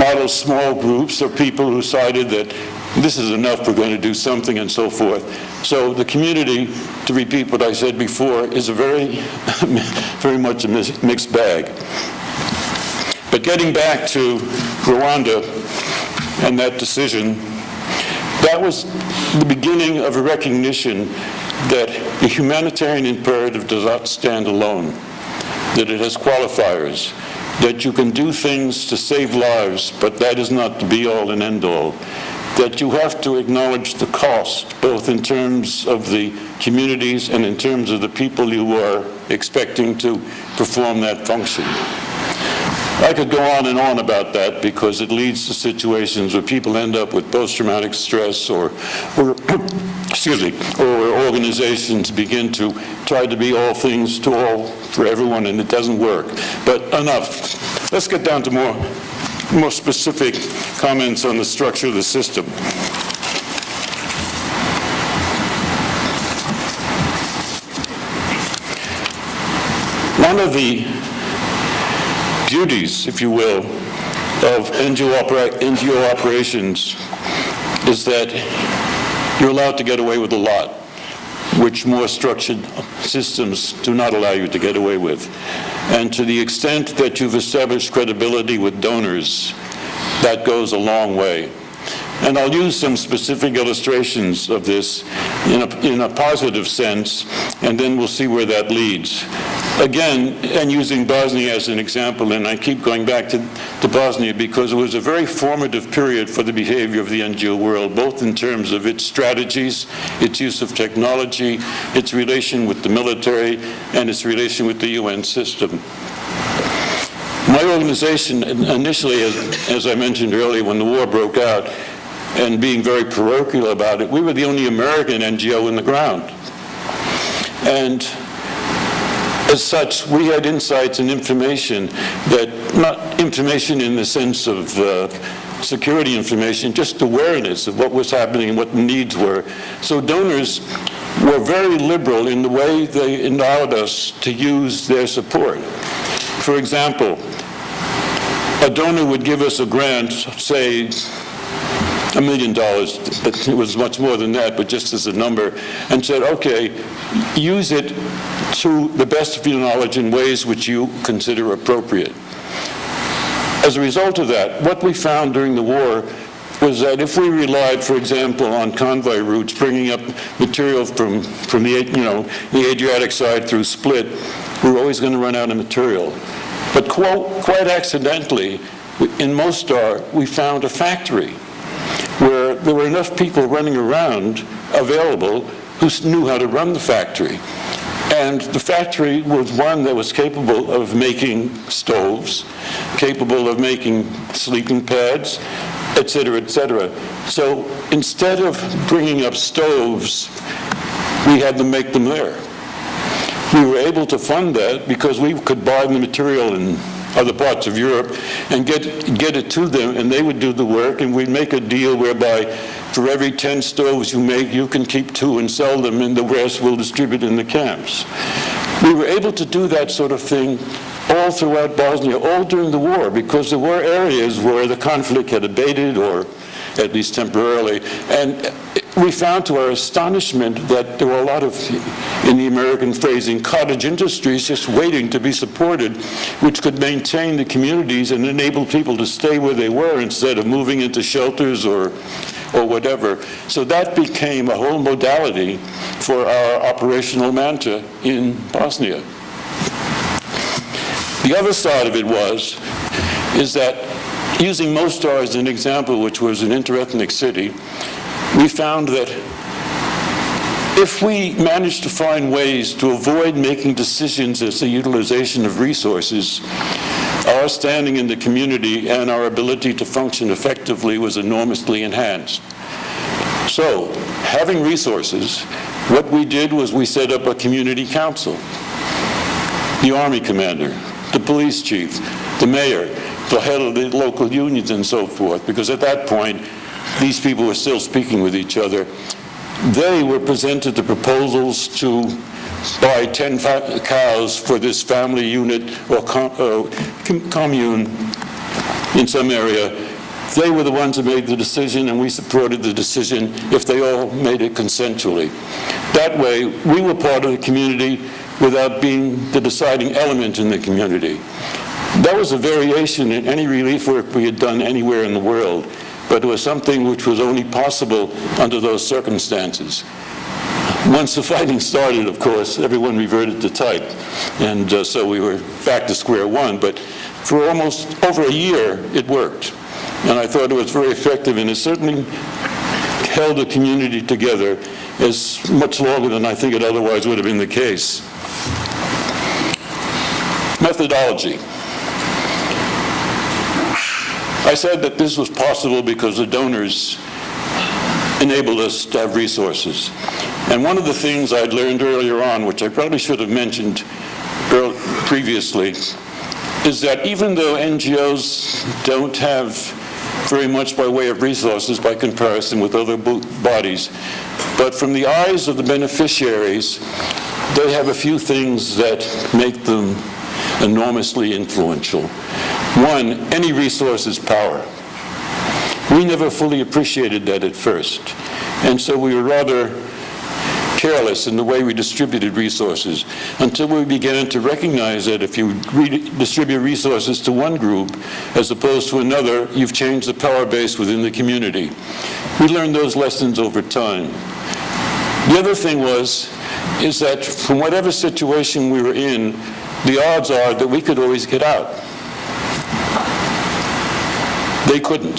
model small groups of people who decided that this is enough, we're going to do something, and so forth. So the community, to repeat what I said before, is a very much a mixed bag. But getting back to Rwanda and that decision, that was the beginning of a recognition that the humanitarian imperative does not stand alone, that it has qualifiers, that you can do things to save lives, but that is not the be-all and end-all, that you have to acknowledge the cost, both in terms of the communities and in terms of the people you are expecting to perform that function. I could go on and on about that because it leads to situations where people end up with post-traumatic stress or organizations begin to try to be all things to all for everyone, and it doesn't work. But enough. Let's get down to more specific comments on the structure of the system. One of the beauties, if you will, of NGO operations is that you're allowed to get away with a lot, which more structured systems do not allow you to get away with. And to the extent that you've established credibility with donors, that goes a long way. And I'll use some specific illustrations of this in a positive sense, and then we'll see where that leads. Again, and using Bosnia as an example, and I keep going back to Bosnia because it was a very formative period for the behavior of the NGO world, both in terms of its strategies, its use of technology, its relation with the military, and its relation with the UN system. My organization initially, as I mentioned earlier, when the war broke out, and being very parochial about it, we were the only American NGO in the ground. And as such, we had insights and information that, not information in the sense of security information, just awareness of what was happening and what the needs were. So donors were very liberal in the way they allowed us to use their support. For example, a donor would give us a grant, say, $1 million, but it was much more than that, but just as a number, and said, okay, use it to the best of your knowledge in ways which you consider appropriate. As a result of that, what we found during the war was that if we relied, for example, on convoy routes, bringing up material from the Adriatic side through Split, we were always going to run out of material. But quite accidentally, in Mostar, we found a factory where there were enough people running around available who knew how to run the factory. And the factory was one that was capable of making stoves, capable of making sleeping pads, et cetera, et cetera. So instead of bringing up stoves, we had to make them there. We were able to fund that because we could buy the material in other parts of Europe and get it to them, and they would do the work, and we'd make a deal whereby for every 10 stoves you make, you can keep 2 and sell them, and the rest we'll distribute in the camps. We were able to do that sort of thing all throughout Bosnia, all during the war, because there were areas where the conflict had abated, or at least temporarily, and we found to our astonishment that there were a lot of, in the American phrasing, cottage industries just waiting to be supported, which could maintain the communities and enable people to stay where they were instead of moving into shelters or whatever. So that became a whole modality for our operational mantra in Bosnia. The other side of it is that using Mostar as an example, which was an interethnic city, we found that if we managed to find ways to avoid making decisions as the utilization of resources, our standing in the community and our ability to function effectively was enormously enhanced. So, having resources, what we did was we set up a community council. The army commander, the police chief, the mayor, the head of the local unions and so forth, because at that point, these people were still speaking with each other. They were presented the proposals to buy 10 cows for this family unit or commune in some area, they were the ones who made the decision, and we supported the decision if they all made it consensually. That way, we were part of the community without being the deciding element in the community. That was a variation in any relief work we had done anywhere in the world, but it was something which was only possible under those circumstances. Once the fighting started, of course, everyone reverted to type, and so we were back to square one, but for almost over a year, it worked. And I thought it was very effective, and it certainly held the community together as much longer than I think it otherwise would have been the case. Methodology. I said that this was possible because the donors enabled us to have resources. And one of the things I'd learned earlier on, which I probably should have mentioned previously, is that even though NGOs don't have very much by way of resources by comparison with other bodies, but from the eyes of the beneficiaries, they have a few things that make them enormously influential. One, any resource is power. We never fully appreciated that at first, and so we were rather careless in the way we distributed resources until we began to recognize that if you distribute resources to one group as opposed to another, you've changed the power base within the community. We learned those lessons over time. The other thing is that from whatever situation we were in, the odds are that we could always get out. They couldn't.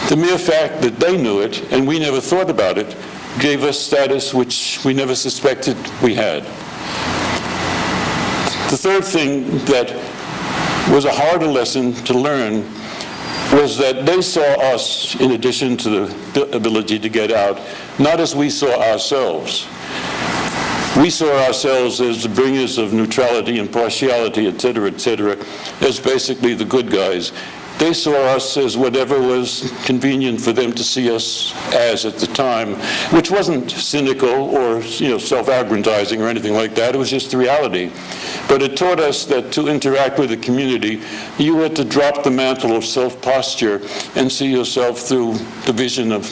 The mere fact that they knew it and we never thought about it gave us status which we never suspected we had. The third thing that was a harder lesson to learn was that they saw us, in addition to the ability to get out, not as we saw ourselves. We saw ourselves as the bringers of neutrality, impartiality, et cetera, as basically the good guys. They saw us as whatever was convenient for them to see us as at the time, which wasn't cynical or self-aggrandizing or anything like that. It was just the reality. But it taught us that to interact with the community, you had to drop the mantle of self-posture and see yourself through the vision of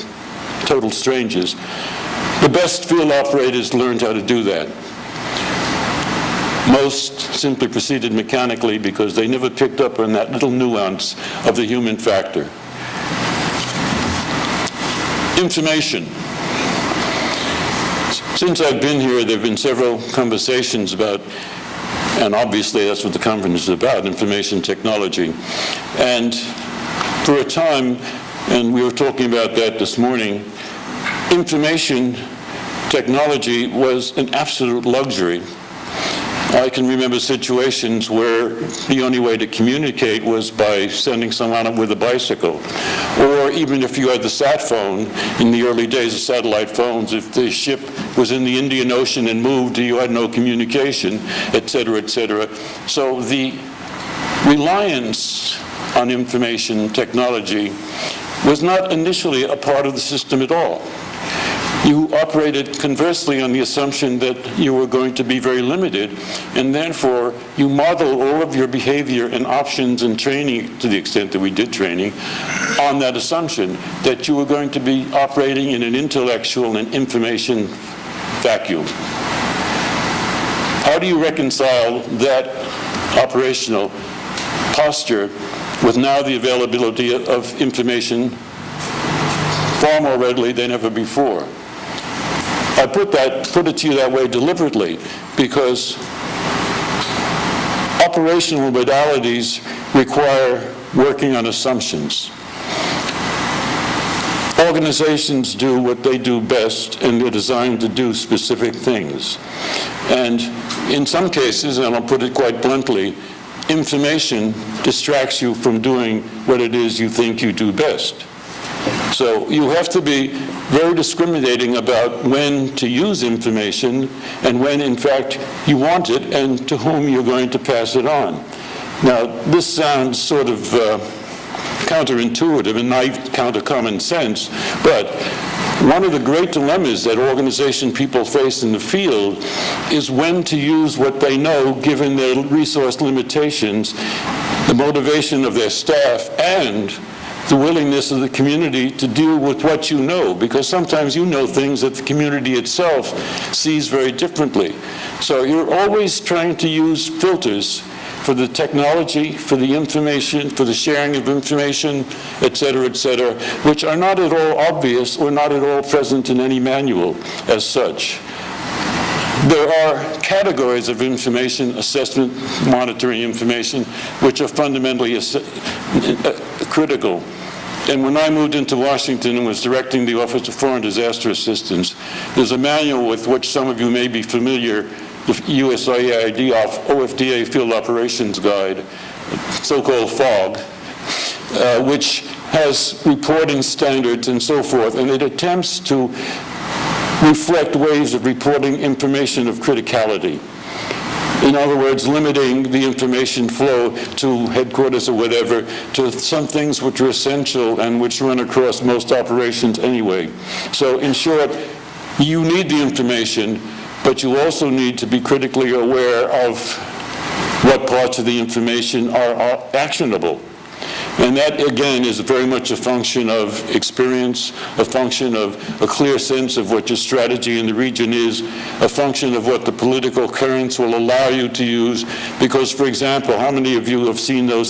total strangers. The best field operators learned how to do that. Most simply proceeded mechanically because they never picked up on that little nuance of the human factor. Information. Since I've been here, there have been several conversations about, and obviously that's what the conference is about, information technology. And for a time, and we were talking about that this morning, information technology was an absolute luxury. I can remember situations where the only way to communicate was by sending someone up with a bicycle. Or even if you had the sat phone, in the early days of satellite phones, if the ship was in the Indian Ocean and moved, you had no communication, et cetera, et cetera. So the reliance on information technology was not initially a part of the system at all. You operated conversely on the assumption that you were going to be very limited, and therefore you model all of your behavior and options and training, to the extent that we did training, on that assumption that you were going to be operating in an intellectual and information vacuum. How do you reconcile that operational posture with now the availability of information far more readily than ever before? I put it to you that way deliberately because operational modalities require working on assumptions. Organizations do what they do best, and they're designed to do specific things. And in some cases, and I'll put it quite bluntly, information distracts you from doing what it is you think you do best. So you have to be very discriminating about when to use information and when, in fact, you want it and to whom you're going to pass it on. Now, this sounds sort of counterintuitive and not counter common sense, but one of the great dilemmas that organization people face in the field is when to use what they know given their resource limitations, the motivation of their staff, and the willingness of the community to deal with what you know, because sometimes you know things that the community itself sees very differently. So you're always trying to use filters for the technology, for the information, for the sharing of information, et cetera, which are not at all obvious or not at all present in any manual as such. There are categories of information, assessment, monitoring information, which are fundamentally critical. And when I moved into Washington and was directing the Office of Foreign Disaster Assistance, there's a manual with which some of you may be familiar, the USAID OFDA Field Operations Guide, so-called FOG, which has reporting standards and so forth, and it attempts to reflect ways of reporting information of criticality. In other words, limiting the information flow to headquarters or whatever to some things which are essential and which run across most operations anyway. So in short, you need the information, but you also need to be critically aware of what parts of the information are actionable. And that, again, is very much a function of experience, a function of a clear sense of what your strategy in the region is, a function of what the political currents will allow you to use. Because, for example, how many of you have seen those